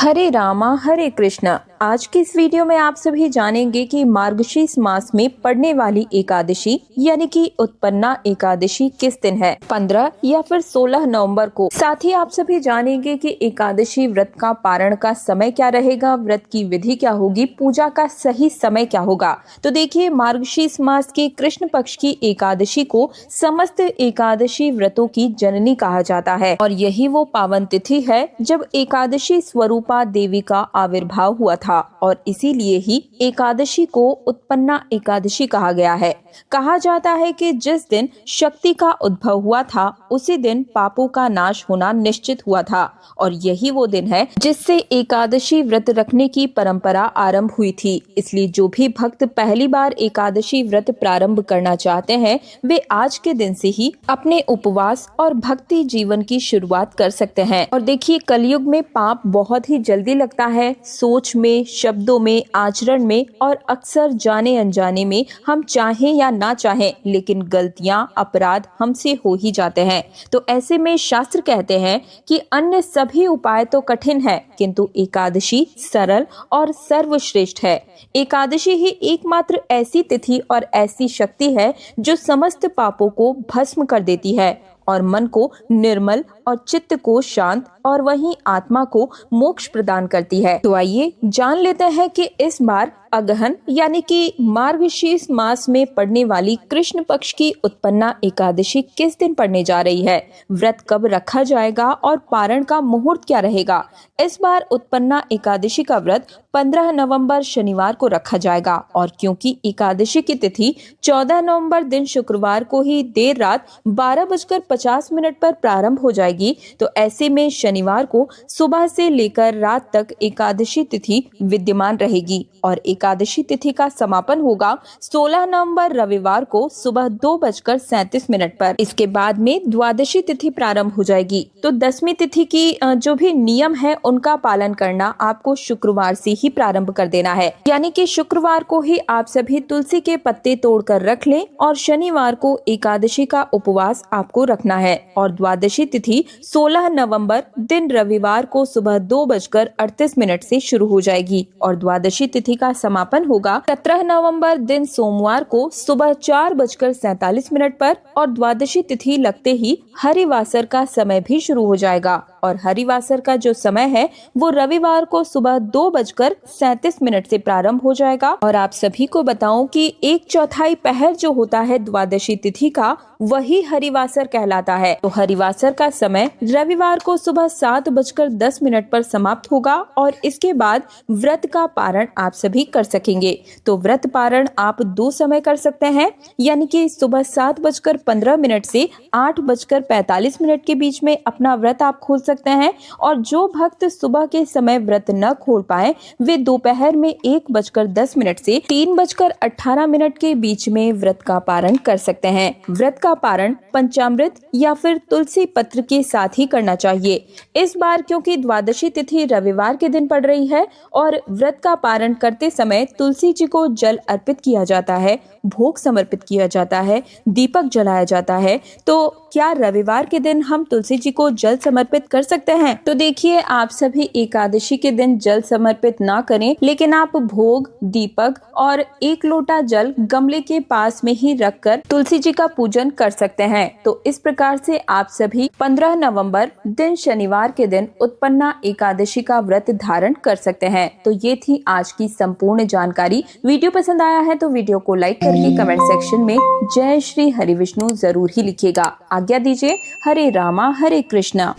हरे रामा हरे कृष्णा। आज की इस वीडियो में आप सभी जानेंगे कि मार्गशीर्ष मास में पड़ने वाली एकादशी यानी कि उत्पन्ना एकादशी किस दिन है, 15 या फिर 16 नवंबर को। साथ ही आप सभी जानेंगे कि एकादशी व्रत का पारण का समय क्या रहेगा, व्रत की विधि क्या होगी, पूजा का सही समय क्या होगा। तो देखिए, मार्गशीर्ष मास के कृष्ण पक्ष की एकादशी को समस्त एकादशी व्रतों की जननी कहा जाता है और यही वो पावन तिथि है जब एकादशी स्वरूपा देवी का आविर्भाव हुआ था और इसीलिए ही एकादशी को उत्पन्ना एकादशी कहा गया है। कहा जाता है कि जिस दिन शक्ति का उद्भव हुआ था उसी दिन पापों का नाश होना निश्चित हुआ था और यही वो दिन है जिससे एकादशी व्रत रखने की परंपरा आरंभ हुई थी। इसलिए जो भी भक्त पहली बार एकादशी व्रत प्रारंभ करना चाहते हैं वे आज के दिन से ही अपने उपवास और भक्ति जीवन की शुरुआत कर सकते हैं। और देखिए, कलयुग में पाप बहुत ही जल्दी लगता है, सोच में, शब्दों में, आचरण में और अक्सर जाने अनजाने में। हम चाहें या ना चाहें लेकिन गलतियां, अपराध हमसे हो ही जाते हैं। तो ऐसे में शास्त्र कहते हैं कि अन्य सभी उपाय तो कठिन है किंतु एकादशी सरल और सर्वश्रेष्ठ है। एकादशी ही एकमात्र ऐसी तिथि और ऐसी शक्ति है जो समस्त पापों को भस्म कर देती है और मन को निर्मल और चित्त को शांत और वहीं आत्मा को मोक्ष प्रदान करती है। तो आइए जान लेते हैं कि इस बार अगहन यानी कि मार्गशीर्ष मास में पड़ने वाली कृष्ण पक्ष की उत्पन्ना एकादशी किस दिन पड़ने जा रही है, व्रत कब रखा जाएगा और पारण का मुहूर्त क्या रहेगा। इस बार उत्पन्ना एकादशी का व्रत 15 नवंबर शनिवार को रखा जाएगा और क्योंकि एकादशी की तिथि 14 नवंबर दिन शुक्रवार को ही देर रात 12:50 पर प्रारंभ हो जाएगी, तो ऐसे में शनिवार को सुबह से लेकर रात तक एकादशी तिथि विद्यमान रहेगी और एकादशी तिथि का समापन होगा 16 नवंबर रविवार को सुबह 2:37 पर। इसके बाद में द्वादशी तिथि प्रारंभ हो जाएगी। तो 10वीं तिथि की जो भी नियम है उनका पालन करना आपको शुक्रवार से ही प्रारंभ कर देना है, यानी कि शुक्रवार को ही आप सभी तुलसी के पत्ते तोड़कर रख लें और शनिवार को एकादशी का उपवास आपको रखना है। और द्वादशी तिथि 16 नवंबर दिन रविवार को सुबह 2:38 से शुरू हो जाएगी और द्वादशी तिथि का समापन होगा 17 नवंबर दिन सोमवार को सुबह 4:47 पर और द्वादशी तिथि लगते ही हरिवासर का समय भी शुरू हो जाएगा और हरिवासर का जो समय है वो रविवार को सुबह 2:37 से प्रारंभ हो जाएगा। और आप सभी को बताऊं कि 1/4 पहर जो होता है द्वादशी तिथि का वही हरिवासर कहलाता है। तो हरिवासर का समय रविवार को सुबह 7:10 पर समाप्त होगा और इसके बाद व्रत का पारण आप सभी कर सकेंगे। तो व्रत पारण आप 2 समय कर सकते हैं, यानी कि सुबह 7:15 से 8:45 के बीच में अपना व्रत आप खोल सकते हैं और जो भक्त सुबह के समय व्रत न खोल पाए वे दोपहर में 1:10 से 3:18 के बीच में व्रत का पारण कर सकते हैं। व्रत का पारण पंचामृत या फिर तुलसी पत्र के साथ ही करना चाहिए। इस बार क्योंकि द्वादशी तिथि रविवार के दिन पड़ रही है और व्रत का पारण करते समय तुलसी जी को जल अर्पित किया जाता है, भोग समर्पित किया जाता है, दीपक जलाया जाता है। तो क्या रविवार के दिन हम तुलसी जी को जल समर्पित कर सकते हैं? तो देखिए, आप सभी एकादशी के दिन जल समर्पित ना करें, लेकिन आप भोग, दीपक और 1 लोटा जल गमले के पास में ही रखकर तुलसी जी का पूजन कर सकते हैं। तो इस प्रकार से आप सभी 15 नवंबर दिन शनिवार के दिन उत्पन्ना एकादशी का व्रत धारण कर सकते हैं। तो ये थी आज की संपूर्ण जानकारी। वीडियो पसंद आया है तो वीडियो को लाइक करके कमेंट सेक्शन में जय श्री हरि विष्णु जरूर ही लिखिएगा। आज्ञा दीजिए। हरे रामा हरे कृष्णा।